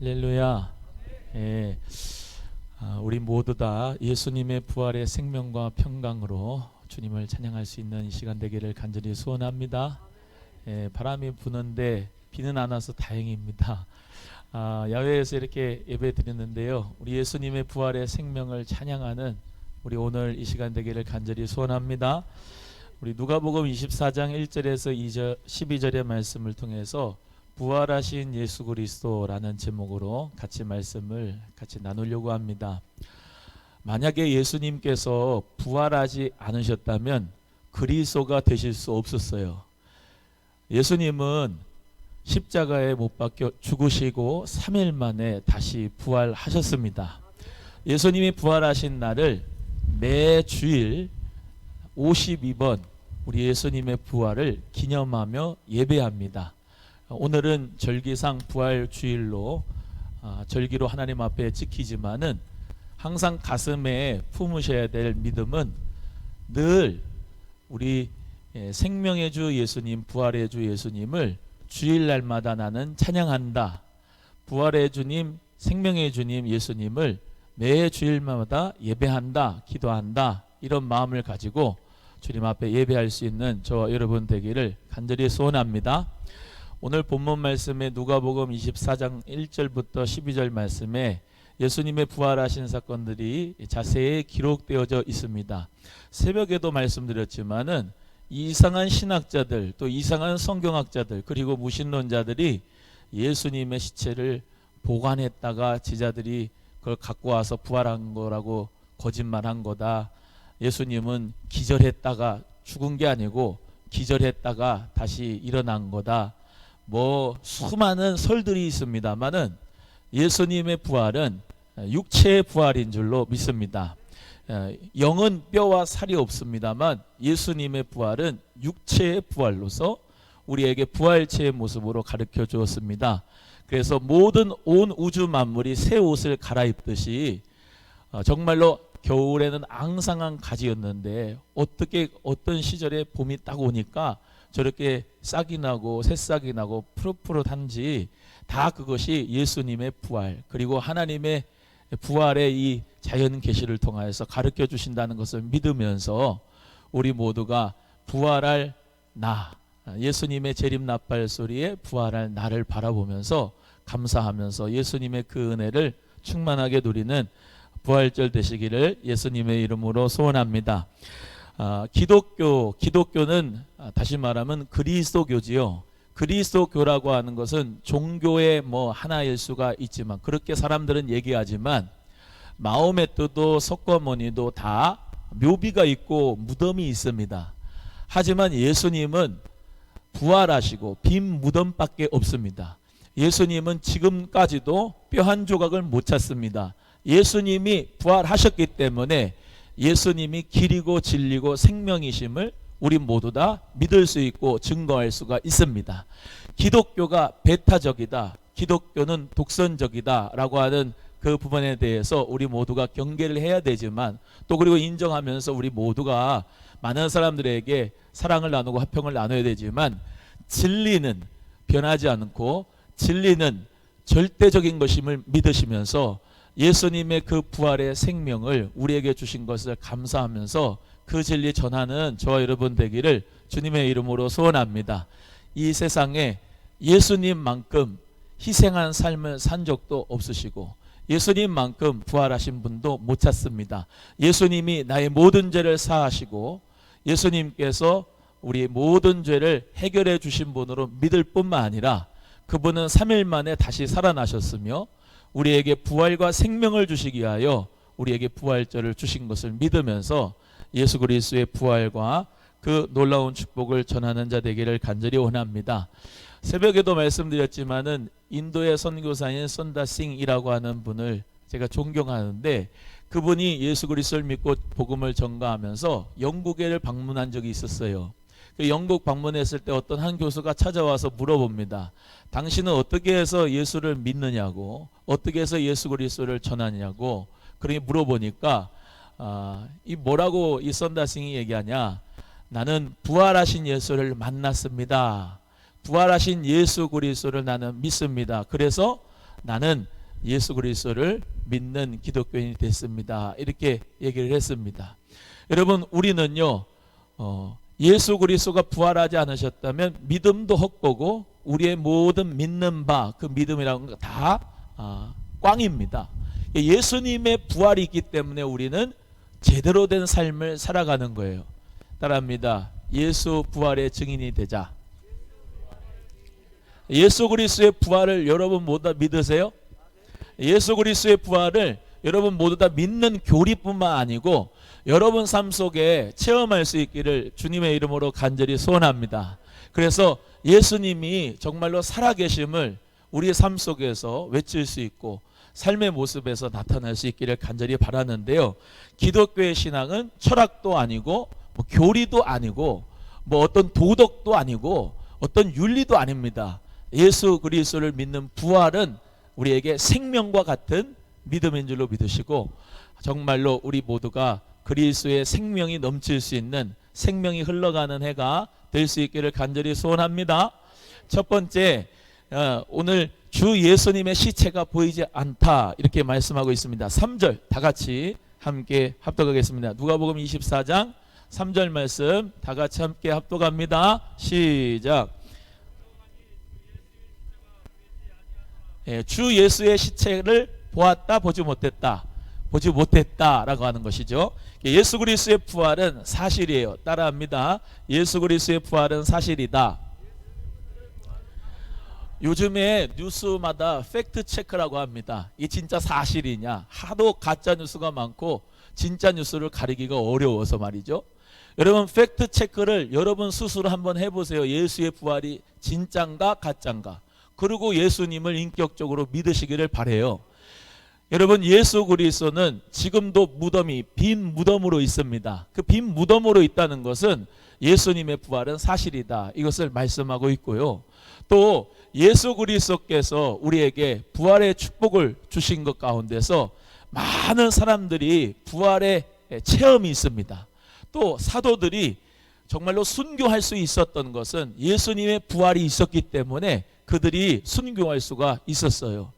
할렐루야. 예, 우리 모두 다 예수님의 부활의 생명과 평강으로 주님을 찬양할 수 있는 이 시간 되기를 간절히 소원합니다. 예, 바람이 부는데 비는 안 와서 다행입니다. 야외에서 이렇게 예배 드리는데요, 우리 예수님의 부활의 생명을 찬양하는 우리 오늘 이 시간 되기를 간절히 소원합니다. 우리 누가복음 24장 1절에서 12절의 말씀을 통해서 부활하신 예수 그리스도라는 제목으로 말씀을 같이 나누려고 합니다. 만약에 예수님께서 부활하지 않으셨다면 그리스도가 되실 수 없었어요. 예수님은 십자가에 못 박혀 죽으시고 3일 만에 다시 부활하셨습니다. 예수님이 부활하신 날을 매 주일 52번 우리 예수님의 부활을 기념하며 예배합니다. 오늘은 절기상 부활주일로 절기로 하나님 앞에 지키지만은 항상 가슴에 품으셔야 될 믿음은 늘 우리 생명의 주 예수님, 부활의 주 예수님을 주일날마다 나는 찬양한다. 부활의 주님, 생명의 주님 예수님을 매 주일마다 예배한다, 기도한다, 이런 마음을 가지고 주님 앞에 예배할 수 있는 저와 여러분 되기를 간절히 소원합니다. 오늘 본문 말씀에 누가복음 24장 1절부터 12절 말씀에 예수님의 부활하신 사건들이 자세히 기록되어져 있습니다. 새벽에도 말씀드렸지만은 이상한 신학자들, 또 이상한 성경학자들, 그리고 무신론자들이 예수님의 시체를 보관했다가 제자들이 그걸 갖고 와서 부활한 거라고 거짓말한 거다. 예수님은 기절했다가 죽은 게 아니고 기절했다가 다시 일어난 거다. 수많은 설들이 있습니다만은 예수님의 부활은 육체의 부활인 줄로 믿습니다. 영은 뼈와 살이 없습니다만 예수님의 부활은 육체의 부활로서 우리에게 부활체의 모습으로 가르쳐 주었습니다. 그래서 모든 온 우주 만물이 새 옷을 갈아입듯이 정말로 겨울에는 앙상한 가지였는데 어떻게 어떤 시절에 봄이 딱 오니까 저렇게 싹이 나고 새싹이 나고 푸릇푸릇한지 다 그것이 예수님의 부활, 그리고 하나님의 부활의 이 자연 계시를 통하여서 가르쳐 주신다는 것을 믿으면서 우리 모두가 부활할 나, 예수님의 재림 나팔 소리에 부활할 나를 바라보면서 감사하면서 예수님의 그 은혜를 충만하게 누리는 부활절 되시기를 예수님의 이름으로 소원합니다. 기독교는 다시 말하면 그리스도교지요. 그리스도교라고 하는 것은 종교의 하나일 수가 있지만, 그렇게 사람들은 얘기하지만 마음의 뜻도 석가모니도 다 묘비가 있고 무덤이 있습니다. 하지만 예수님은 부활하시고 빈 무덤밖에 없습니다. 예수님은 지금까지도 뼈 한 조각을 못 찾습니다. 예수님이 부활하셨기 때문에 예수님이 길이고 진리고 생명이심을 우리 모두 다 믿을 수 있고 증거할 수가 있습니다. 기독교가 배타적이다, 기독교는 독선적이다 라고 하는 그 부분에 대해서 우리 모두가 경계를 해야 되지만, 또 그리고 인정하면서 우리 모두가 많은 사람들에게 사랑을 나누고 화평을 나눠야 되지만, 진리는 변하지 않고 진리는 절대적인 것임을 믿으시면서 예수님의 그 부활의 생명을 우리에게 주신 것을 감사하면서 그 진리 전하는 저와 여러분 되기를 주님의 이름으로 소원합니다. 이 세상에 예수님만큼 희생한 삶을 산 적도 없으시고 예수님만큼 부활하신 분도 못 찾습니다. 예수님이 나의 모든 죄를 사하시고 예수님께서 우리 모든 죄를 해결해 주신 분으로 믿을 뿐만 아니라 그분은 3일 만에 다시 살아나셨으며 우리에게 부활과 생명을 주시기 위하여 우리에게 부활절을 주신 것을 믿으면서 예수 그리스도의 부활과 그 놀라운 축복을 전하는 자 되기를 간절히 원합니다. 새벽에도 말씀드렸지만은 인도의 선교사인 선다싱이라고 하는 분을 제가 존경하는데, 그분이 예수 그리스도를 믿고 복음을 전가하면서 영국에 방문한 적이 있었어요. 그 영국 방문했을 때 어떤 한 교수가 찾아와서 물어봅니다. 당신은 어떻게 해서 예수를 믿느냐고, 어떻게 해서 예수 그리스도를 전하냐고. 그렇게 물어보니까 이 뭐라고 이 선다싱이 얘기하냐, 나는 부활하신 예수를 만났습니다. 부활하신 예수 그리스도를 나는 믿습니다. 그래서 나는 예수 그리스도를 믿는 기독교인이 됐습니다. 이렇게 얘기를 했습니다. 여러분, 우리는요 예수 그리스도가 부활하지 않으셨다면 믿음도 헛되고 우리의 모든 믿는 바, 그 믿음이라는 거 다 꽝입니다. 예수님의 부활이 있기 때문에 우리는 제대로 된 삶을 살아가는 거예요. 따라합니다. 예수 부활의 증인이 되자. 예수 그리스도의 부활을 여러분 모두 다 믿으세요? 예수 그리스도의 부활을 여러분 모두 다 믿는 교리뿐만 아니고 여러분 삶 속에 체험할 수 있기를 주님의 이름으로 간절히 소원합니다. 그래서 예수님이 정말로 살아계심을 우리의 삶 속에서 외칠 수 있고 삶의 모습에서 나타날 수 있기를 간절히 바라는데요. 기독교의 신앙은 철학도 아니고 뭐 교리도 아니고 뭐 어떤 도덕도 아니고 어떤 윤리도 아닙니다. 예수 그리스도를 믿는 부활은 우리에게 생명과 같은 믿음인 줄로 믿으시고 정말로 우리 모두가 그리스도의 생명이 넘칠 수 있는 생명이 흘러가는 해가 될 수 있기를 간절히 소원합니다. 첫 번째, 오늘 주 예수님의 시체가 보이지 않다 이렇게 말씀하고 있습니다. 3절 다 같이 함께 합독하겠습니다. 누가복음 24장 3절 말씀 다 같이 함께 합독합니다. 시작. 주 예수의 시체를 보았다 보지 못했다. 보지 못했다라고 하는 것이죠. 예수 그리스도의 부활은 사실이에요. 따라합니다. 예수 그리스도의 부활은 사실이다. 요즘에 뉴스마다 팩트 체크라고 합니다. 이게 진짜 사실이냐. 하도 가짜 뉴스가 많고 진짜 뉴스를 가리기가 어려워서 말이죠. 여러분 팩트 체크를 여러분 스스로 한번 해보세요. 예수의 부활이 진짠가 가짠가. 그리고 예수님을 인격적으로 믿으시기를 바라요. 여러분 예수 그리스도는 지금도 무덤이 빈 무덤으로 있습니다. 그 빈 무덤으로 있다는 것은 예수님의 부활은 사실이다. 이것을 말씀하고 있고요. 또 예수 그리스도께서 우리에게 부활의 축복을 주신 것 가운데서 많은 사람들이 부활의 체험이 있습니다. 또 사도들이 정말로 순교할 수 있었던 것은 예수님의 부활이 있었기 때문에 그들이 순교할 수가 있었어요.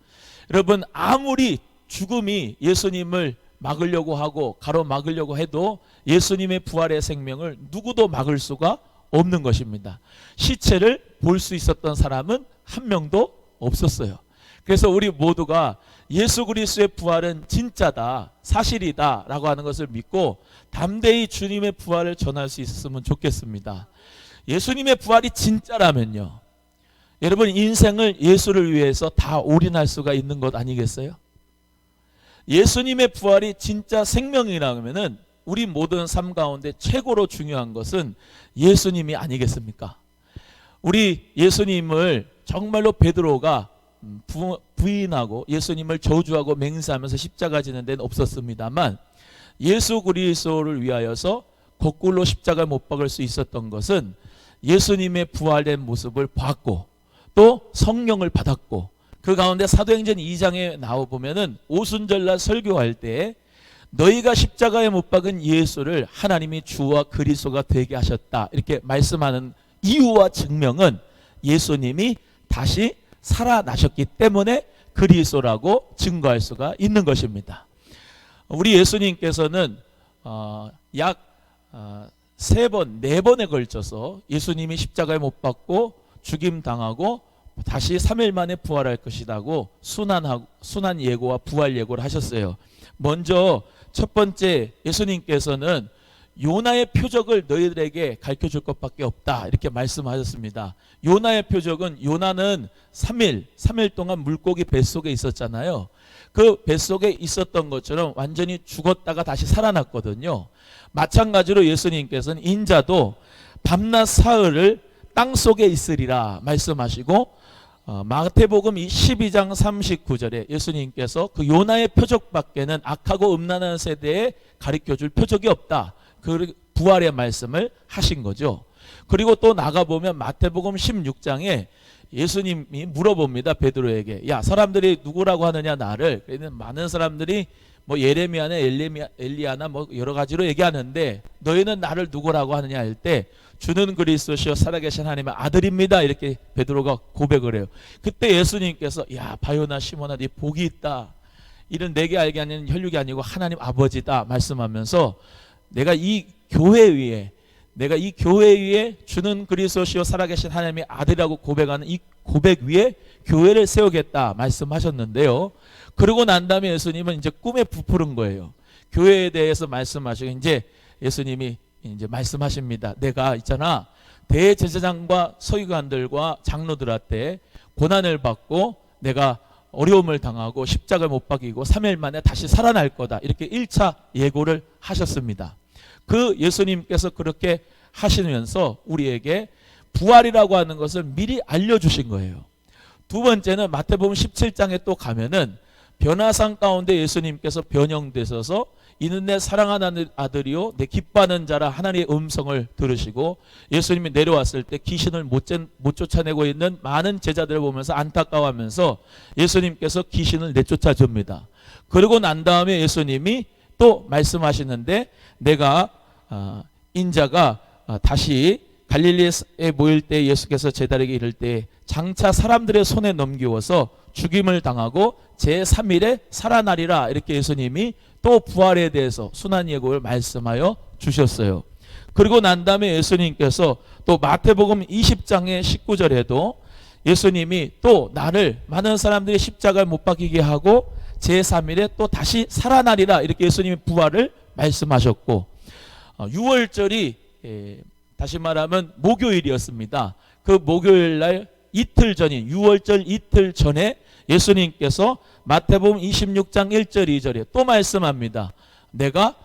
여러분 아무리 죽음이 예수님을 막으려고 하고 가로막으려고 해도 예수님의 부활의 생명을 누구도 막을 수가 없는 것입니다. 시체를 볼 수 있었던 사람은 한 명도 없었어요. 그래서 우리 모두가 예수 그리스도의 부활은 진짜다, 사실이다 라고 하는 것을 믿고 담대히 주님의 부활을 전할 수 있었으면 좋겠습니다. 예수님의 부활이 진짜라면요, 여러분 인생을 예수를 위해서 다 올인할 수가 있는 것 아니겠어요? 예수님의 부활이 진짜 생명이라면은 우리 모든 삶 가운데 최고로 중요한 것은 예수님이 아니겠습니까? 우리 예수님을 정말로 베드로가 부인하고 예수님을 저주하고 맹세하면서 십자가 지는 데는 없었습니다만 예수 그리스도를 위하여서 거꾸로 십자가에 못 박을 수 있었던 것은 예수님의 부활된 모습을 봤고 또 성령을 받았고 그 가운데 사도행전 2장에 나와보면은 오순절날 설교할 때 너희가 십자가에 못 박은 예수를 하나님이 주와 그리스도가 되게 하셨다 이렇게 말씀하는 이유와 증명은 예수님이 다시 살아나셨기 때문에 그리스도라고 증거할 수가 있는 것입니다. 우리 예수님께서는 약 3번, 4번에 걸쳐서 예수님이 십자가에 못 박고 죽임당하고 다시 3일 만에 부활할 것이라고 순한 예고와 부활 예고를 하셨어요. 먼저 첫 번째 예수님께서는 요나의 표적을 너희들에게 가르쳐줄 것밖에 없다 이렇게 말씀하셨습니다. 요나의 표적은 요나는 3일 동안 물고기 뱃속에 있었잖아요. 그 뱃속에 있었던 것처럼 완전히 죽었다가 다시 살아났거든요. 마찬가지로 예수님께서는 인자도 밤낮 사흘을 땅속에 있으리라 말씀하시고 마태복음 12장 39절에 예수님께서 그 요나의 표적밖에는 악하고 음란한 세대에 가르쳐줄 표적이 없다. 그 부활의 말씀을 하신 거죠. 그리고 또 나가보면 마태복음 16장에 예수님이 물어봅니다. 베드로에게 야 사람들이 누구라고 하느냐 나를. 그래서 많은 사람들이 뭐 예레미야나 엘리야나 뭐 여러 가지로 얘기하는데 너희는 나를 누구라고 하느냐 할 때 주는 그리스도시요 살아계신 하나님의 아들입니다 이렇게 베드로가 고백을 해요. 그때 예수님께서 야 바요나 시몬아 네 복이 있다. 이는 내게 알게 하는 혈육이 아니고 하나님 아버지다 말씀하면서 내가 이 교회 위에 주는 그리스도시요 살아계신 하나님의 아들이라고 고백하는 이 고백 위에 교회를 세우겠다 말씀하셨는데요. 그러고 난 다음에 예수님은 이제 꿈에 부풀은 거예요. 교회에 대해서 말씀하시고 이제 예수님이 이제 말씀하십니다. 내가 있잖아 대제사장과 서기관들과 장로들한테 고난을 받고 내가 어려움을 당하고 십자가를 못 박이고 3일 만에 다시 살아날 거다. 이렇게 1차 예고를 하셨습니다. 그 예수님께서 그렇게 하시면서 우리에게 부활이라고 하는 것을 미리 알려주신 거예요. 두 번째는 마태복음 17장에 또 가면은 변화산 가운데 예수님께서 변형되셔서 이는 내 사랑하는 아들이요 내 기뻐하는 자라 하나님의 음성을 들으시고 예수님이 내려왔을 때 귀신을 못 쫓아내고 있는 많은 제자들을 보면서 안타까워하면서 예수님께서 귀신을 내쫓아 줍니다. 그러고 난 다음에 예수님이 또 말씀하시는데 내가 인자가 다시 갈릴리에 모일 때 예수께서 제자에게 이를 때 장차 사람들의 손에 넘기워서 죽임을 당하고 제3일에 살아나리라 이렇게 예수님이 또 부활에 대해서 순환 예고를 말씀하여 주셨어요. 그리고 난 다음에 예수님께서 또 마태복음 20장의 19절에도 예수님이 또 나를 많은 사람들이 십자가에 못 박히게 하고 제3일에 또 다시 살아나리라 이렇게 예수님이 부활을 말씀하셨고 6월절이 다시 말하면 목요일이었습니다. 그 목요일날 이틀 전인 6월절 이틀 전에 예수님께서 마태복음 26장 1절 2절에 또 말씀합니다. 내가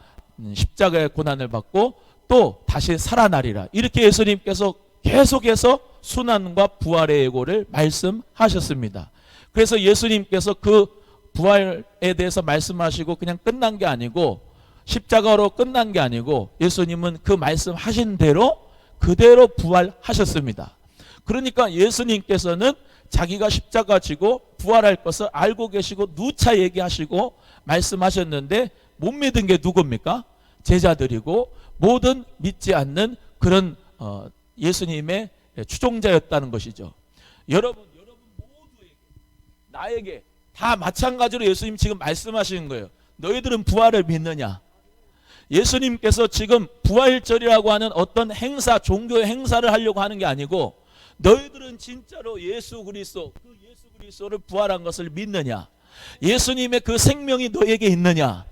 십자가의 고난을 받고 또 다시 살아나리라. 이렇게 예수님께서 계속해서 순환과 부활의 예고를 말씀하셨습니다. 그래서 예수님께서 그 부활에 대해서 말씀하시고 그냥 끝난 게 아니고 십자가로 끝난 게 아니고 예수님은 그 말씀하신 대로 그대로 부활하셨습니다. 그러니까 예수님께서는 자기가 십자가 지고 부활할 것을 알고 계시고 누차 얘기하시고 말씀하셨는데 못 믿은 게 누굽니까? 제자들이고 모든 믿지 않는 그런 예수님의 추종자였다는 것이죠. 여러분 모두에게 나에게 다 마찬가지로 예수님 지금 말씀하시는 거예요. 너희들은 부활을 믿느냐? 예수님께서 지금 부활절이라고 하는 어떤 행사, 종교의 행사를 하려고 하는 게 아니고 너희들은 진짜로 예수 그리스도를 부활한 것을 믿느냐? 예수님의 그 생명이 너에게 있느냐?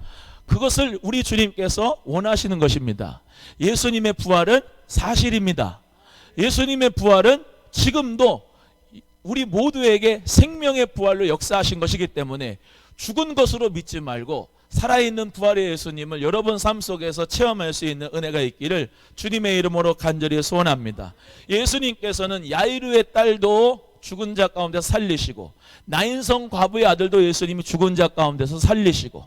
그것을 우리 주님께서 원하시는 것입니다. 예수님의 부활은 사실입니다. 예수님의 부활은 지금도 우리 모두에게 생명의 부활로 역사하신 것이기 때문에 죽은 것으로 믿지 말고 살아있는 부활의 예수님을 여러분 삶 속에서 체험할 수 있는 은혜가 있기를 주님의 이름으로 간절히 소원합니다. 예수님께서는 야이루의 딸도 죽은 자 가운데서 살리시고 나인성 과부의 아들도 예수님이 죽은 자 가운데서 살리시고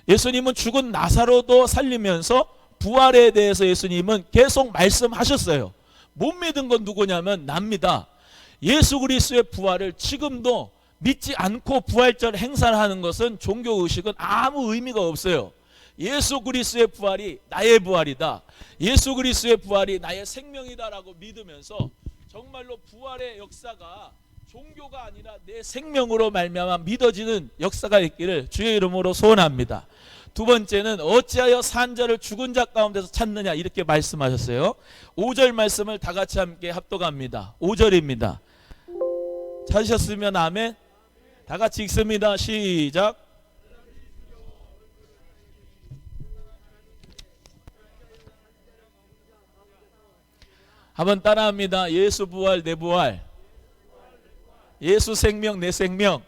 예수님은 죽은 나사로도 살리면서 부활에 대해서 예수님은 계속 말씀하셨어요. 못 믿은 건 누구냐면 납니다. 예수 그리스도의 부활을 지금도 믿지 않고 부활절 행사를 하는 것은 종교의식은 아무 의미가 없어요. 예수 그리스도의 부활이 나의 부활이다. 예수 그리스도의 부활이 나의 생명이다라고 믿으면서 정말로 부활의 역사가 종교가 아니라 내 생명으로 말미암아 믿어지는 역사가 있기를 주의 이름으로 소원합니다. 두 번째는 어찌하여 산자를 죽은 자 가운데서 찾느냐 이렇게 말씀하셨어요. 5절 말씀을 다 같이 함께 합독합니다. 5절입니다. 찾으셨으면 아멘. 다 같이 읽습니다. 시작. 한번 따라합니다. 예수 부활 내 부활. 예수 생명 내 생명.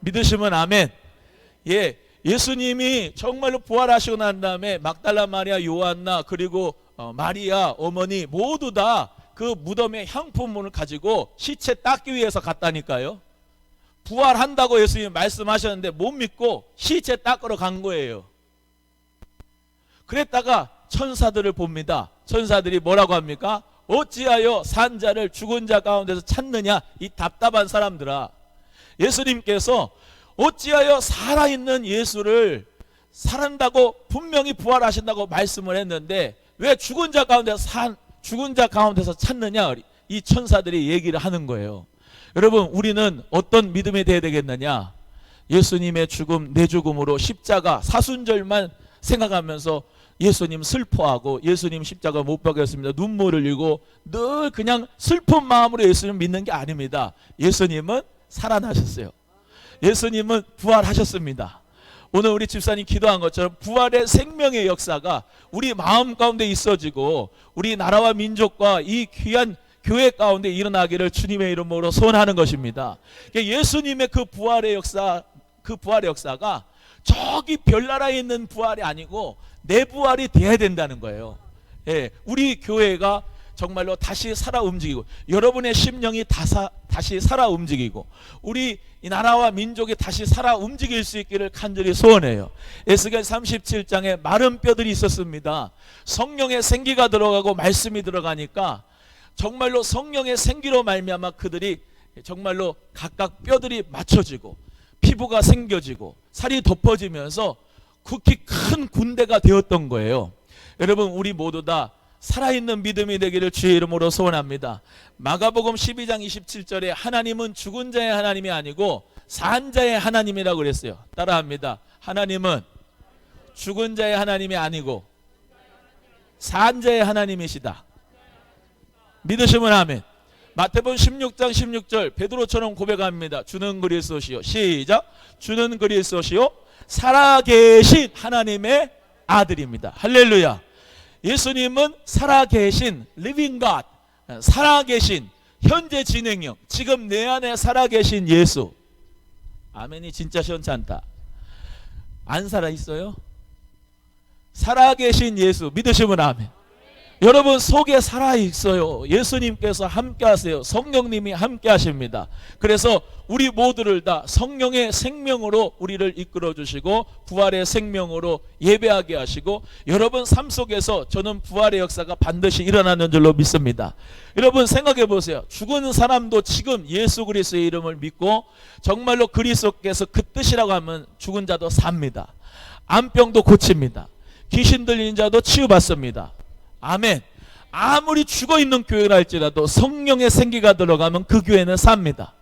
믿으시면 아멘. 예, 예수님이 정말로 부활하시고 난 다음에 막달라 마리아, 요한나 그리고 마리아 어머니 모두 다 그 무덤에 향품을 가지고 시체 닦기 위해서 갔다니까요. 부활한다고 예수님이 말씀하셨는데 못 믿고 시체 닦으러 간 거예요. 그랬다가 천사들을 봅니다. 천사들이 뭐라고 합니까? 어찌하여 산자를 죽은 자 가운데서 찾느냐 이 답답한 사람들아. 예수님께서 어찌하여 살아있는 예수를 살한다고 분명히 부활하신다고 말씀을 했는데 왜 죽은 자 가운데서 찾느냐, 이 천사들이 얘기를 하는 거예요. 여러분, 우리는 어떤 믿음이 되어야 되겠느냐? 예수님의 죽음, 내 죽음으로 십자가 사순절만 생각하면서 예수님 슬퍼하고 예수님 십자가 못 박였습니다, 눈물을 흘리고 늘 그냥 슬픈 마음으로 예수님 믿는 게 아닙니다. 예수님은 살아나셨어요. 예수님은 부활하셨습니다. 오늘 우리 집사님 기도한 것처럼 부활의 생명의 역사가 우리 마음 가운데 있어지고 우리 나라와 민족과 이 귀한 교회 가운데 일어나기를 주님의 이름으로 소원하는 것입니다. 예수님의 그 부활의 역사가 저기 별나라에 있는 부활이 아니고 내 부활이 돼야 된다는 거예요. 예, 우리 교회가 정말로 다시 살아 움직이고 여러분의 심령이 다시 살아 움직이고 우리 이 나라와 민족이 다시 살아 움직일 수 있기를 간절히 소원해요. 에스겔 37장에 마른 뼈들이 있었습니다. 성령의 생기가 들어가고 말씀이 들어가니까 정말로 성령의 생기로 말미암아 그들이 정말로 각각 뼈들이 맞춰지고 피부가 생겨지고 살이 덮어지면서 극히 큰 군대가 되었던 거예요. 여러분, 우리 모두 다 살아있는 믿음이 되기를 주의 이름으로 소원합니다. 마가복음 12장 27절에 하나님은 죽은 자의 하나님이 아니고 산 자의 하나님이라고 그랬어요. 따라합니다. 하나님은 죽은 자의 하나님이 아니고 산 자의 하나님이시다. 믿으시면 아멘. 마태복음 16장 16절 베드로처럼 고백합니다. 주는 그리스도시요. 시작. 주는 그리스도시요 살아계신 하나님의 아들입니다. 할렐루야. 예수님은 살아계신 living God, 살아계신 현재 진행형, 지금 내 안에 살아계신 예수. 아멘이 진짜 시원치 않다. 안 살아있어요? 살아계신 예수 믿으시면 아멘. 여러분 속에 살아있어요. 예수님께서 함께하세요. 성령님이 함께하십니다. 그래서 우리 모두를 다 성령의 생명으로 우리를 이끌어주시고 부활의 생명으로 예배하게 하시고 여러분 삶 속에서 저는 부활의 역사가 반드시 일어나는 줄로 믿습니다. 여러분 생각해 보세요. 죽은 사람도 지금 예수 그리스도의 이름을 믿고 정말로 그리스도께서 그 뜻이라고 하면 죽은 자도 삽니다. 암병도 고칩니다. 귀신 들린 자도 치유받습니다. 아멘. 아무리 죽어있는 교회라 할지라도 성령의 생기가 들어가면 그 교회는 삽니다.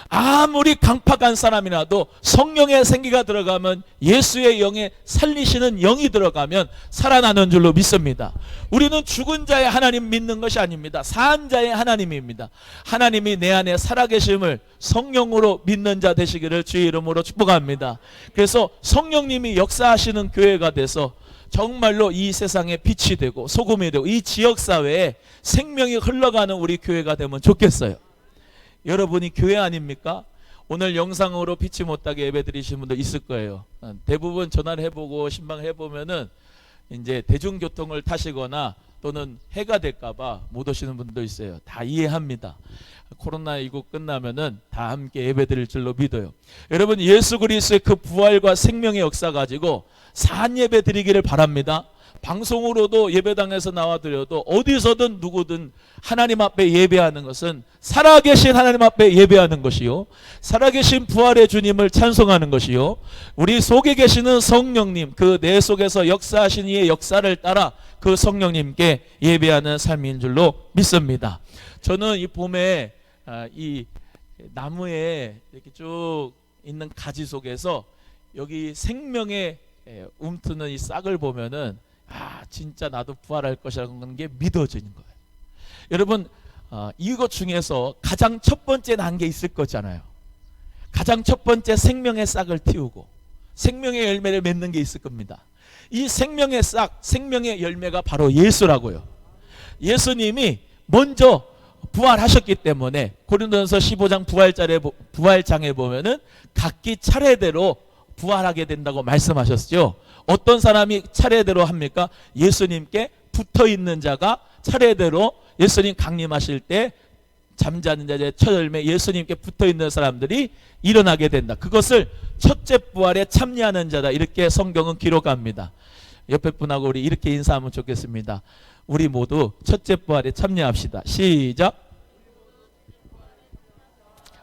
아무리 강팍한 사람이라도 성령의 생기가 들어가면 예수의 영에 살리시는 영이 들어가면 살아나는 줄로 믿습니다. 우리는 죽은 자의 하나님 믿는 것이 아닙니다. 산 자의 하나님입니다. 하나님이 내 안에 살아계심을 성령으로 믿는 자 되시기를 주의 이름으로 축복합니다. 그래서 성령님이 역사하시는 교회가 돼서 정말로 이 세상에 빛이 되고 소금이 되고 이 지역사회에 생명이 흘러가는 우리 교회가 되면 좋겠어요. 여러분이 교회 아닙니까? 오늘 영상으로 피치 못하게 예배 드리신 분들 있을 거예요. 대부분 전화를 해보고 신방을 해보면은 이제 대중교통을 타시거나 또는 해가 될까봐 못 오시는 분도 있어요. 다 이해합니다. 코로나19 끝나면은 다 함께 예배 드릴 줄로 믿어요. 여러분 예수 그리스도의 그 부활과 생명의 역사 가지고 산 예배 드리기를 바랍니다. 방송으로도 예배당에서 나와드려도 어디서든 누구든 하나님 앞에 예배하는 것은 살아계신 하나님 앞에 예배하는 것이요 살아계신 부활의 주님을 찬송하는 것이요 우리 속에 계시는 성령님 그 내 속에서 역사하신 이의 역사를 따라 그 성령님께 예배하는 삶인 줄로 믿습니다. 저는 이 봄에 이 나무에 이렇게 쭉 있는 가지 속에서 여기 생명의 움트는 이 싹을 보면은 진짜 나도 부활할 것이라는 게 믿어지는 거예요. 여러분 이것 중에서 가장 첫 번째 단계 있을 거잖아요. 가장 첫 번째 생명의 싹을 틔우고 생명의 열매를 맺는 게 있을 겁니다. 이 생명의 싹, 생명의 열매가 바로 예수라고요. 예수님이 먼저 부활하셨기 때문에 고린도전서 15장 부활장에 보면은 각기 차례대로 부활하게 된다고 말씀하셨죠. 어떤 사람이 차례대로 합니까? 예수님께 붙어있는 자가 차례대로 예수님 강림하실 때 잠자는 자의 첫 열매 예수님께 붙어있는 사람들이 일어나게 된다. 그것을 첫째 부활에 참여하는 자다. 이렇게 성경은 기록합니다. 옆에 분하고 우리 이렇게 인사하면 좋겠습니다. 우리 모두 첫째 부활에 참여합시다. 시작.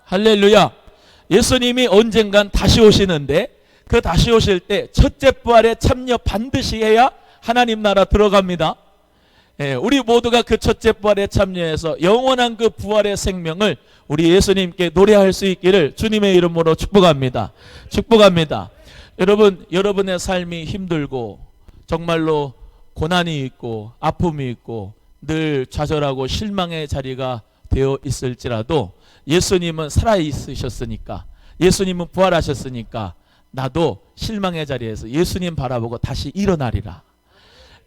할렐루야. 예수님이 언젠간 다시 오시는데 그 다시 오실 때 첫째 부활에 참여 반드시 해야 하나님 나라 들어갑니다. 우리 모두가 그 첫째 부활에 참여해서 영원한 그 부활의 생명을 우리 예수님께 노래할 수 있기를 주님의 이름으로 축복합니다. 축복합니다. 여러분, 여러분의 삶이 힘들고 정말로 고난이 있고 아픔이 있고 늘 좌절하고 실망의 자리가 되어 있을지라도 예수님은 살아있으셨으니까, 예수님은 부활하셨으니까 나도 실망의 자리에서 예수님 바라보고 다시 일어나리라.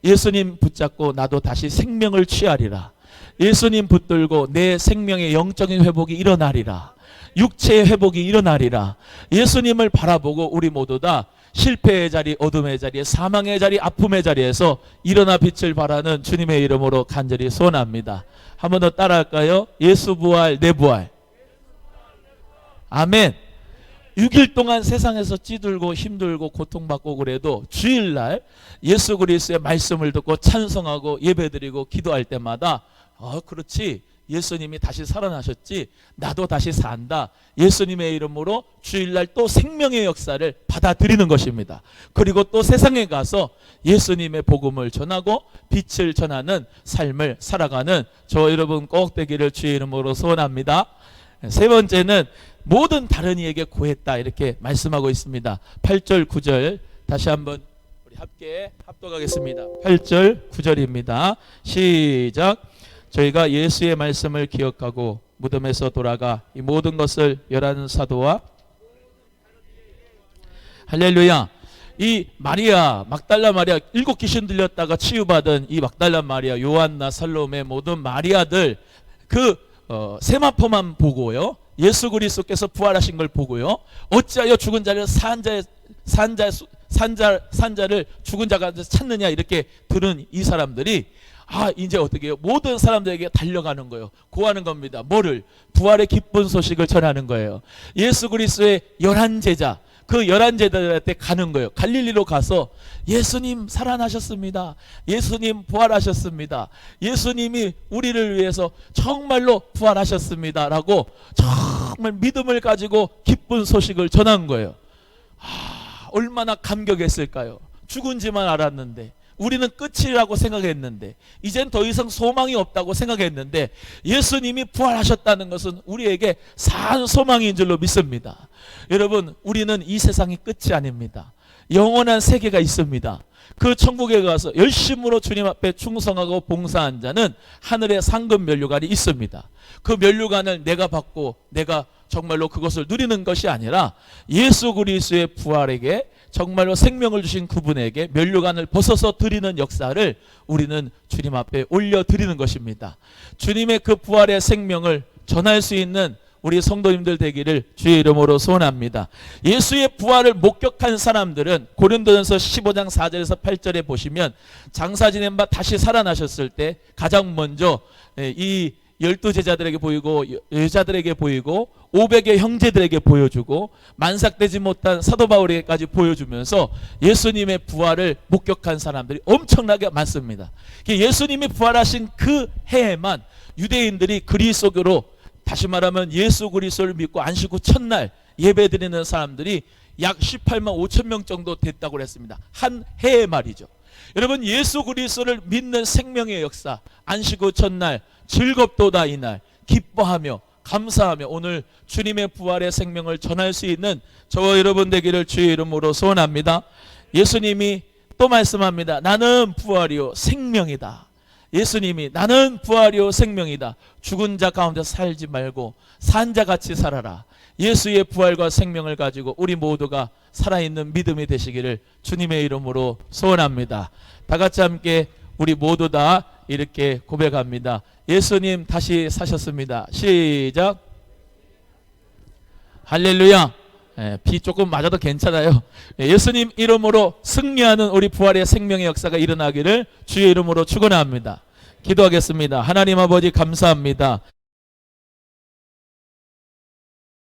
예수님 붙잡고 나도 다시 생명을 취하리라. 예수님 붙들고 내 생명의 영적인 회복이 일어나리라. 육체의 회복이 일어나리라. 예수님을 바라보고 우리 모두 다 실패의 자리, 어둠의 자리, 사망의 자리, 아픔의 자리에서 일어나 빛을 발하는 주님의 이름으로 간절히 소원합니다. 한 번 더 따라할까요? 예수 부활, 내 부활. 아멘. 6일 동안 세상에서 찌들고 힘들고 고통받고 그래도 주일날 예수 그리스도의 말씀을 듣고 찬송하고 예배드리고 기도할 때마다 그렇지, 예수님이 다시 살아나셨지, 나도 다시 산다. 예수님의 이름으로 주일날 또 생명의 역사를 받아들이는 것입니다. 그리고 또 세상에 가서 예수님의 복음을 전하고 빛을 전하는 삶을 살아가는 저 여러분 꼭 되기를 주의 이름으로 소원합니다. 세 번째는 모든 다른 이에게 구했다, 이렇게 말씀하고 있습니다. 8절 9절 다시 한번 우리 함께 합독하겠습니다. 8절 9절입니다. 시작. 저희가 예수의 말씀을 기억하고 무덤에서 돌아가 이 모든 것을 열한 사도와 할렐루야. 이 마리아, 막달라 마리아, 7 귀신 들렸다가 치유받은 이 막달라 마리아, 요한나, 살로메 모든 마리아들 그 세마포만 보고요, 예수 그리스도께서 부활하신 걸 보고요, 어찌하여 죽은 자를 산자를 죽은 자가 찾느냐 이렇게 들은 이 사람들이 이제 어떻게 해요? 모든 사람들에게 달려가는 거예요. 구하는 겁니다. 뭐를? 부활의 기쁜 소식을 전하는 거예요. 예수 그리스도의 11제자, 그 11제자들한테 가는 거예요. 갈릴리로 가서 예수님 살아나셨습니다. 예수님 부활하셨습니다. 예수님이 우리를 위해서 정말로 부활하셨습니다. 라고 정말 믿음을 가지고 기쁜 소식을 전한 거예요. 얼마나 감격했을까요? 죽은지만 알았는데, 우리는 끝이라고 생각했는데, 이젠 더 이상 소망이 없다고 생각했는데 예수님이 부활하셨다는 것은 우리에게 산 소망인 줄로 믿습니다. 여러분, 우리는 이 세상이 끝이 아닙니다. 영원한 세계가 있습니다. 그 천국에 가서 열심으로 주님 앞에 충성하고 봉사한 자는 하늘의 상급 면류관이 있습니다. 그 면류관을 내가 받고 내가 정말로 그것을 누리는 것이 아니라 예수 그리스도의 부활에게 정말로 생명을 주신 그분에게 면류관을 벗어서 드리는 역사를 우리는 주님 앞에 올려드리는 것입니다. 주님의 그 부활의 생명을 전할 수 있는 우리 성도님들 되기를 주의 이름으로 소원합니다. 예수의 부활을 목격한 사람들은 고린도전서 15장 4절에서 8절에 보시면 장사 지낸 바 다시 살아나셨을 때 가장 먼저 이 12제자들에게 보이고 여자들에게 보이고 500의 형제들에게 보여주고 만삭되지 못한 사도 바울에게까지 보여주면서 예수님의 부활을 목격한 사람들이 엄청나게 많습니다. 예수님이 부활하신 그 해에만 유대인들이 그리스도교로, 다시 말하면 예수 그리스도를 믿고 안식 후 첫날 예배드리는 사람들이 약 18만 5천 명 정도 됐다고 했습니다. 한 해에 말이죠. 여러분, 예수 그리스도를 믿는 생명의 역사, 안식 후 첫날 즐겁도다 이날, 기뻐하며 감사하며 오늘 주님의 부활의 생명을 전할 수 있는 저와 여러분 되기를 주의 이름으로 소원합니다. 예수님이 또 말씀합니다. 나는 부활이요 생명이다. 예수님이 나는 부활이요 생명이다. 죽은 자 가운데 살지 말고 산 자같이 살아라. 예수의 부활과 생명을 가지고 우리 모두가 살아있는 믿음이 되시기를 주님의 이름으로 소원합니다. 다 같이 함께 우리 모두 다 이렇게 고백합니다. 예수님 다시 사셨습니다. 시작. 할렐루야. 비 조금 맞아도 괜찮아요. 예수님 이름으로 승리하는 우리 부활의 생명의 역사가 일어나기를 주의 이름으로 축원합니다. 기도하겠습니다. 하나님 아버지 감사합니다.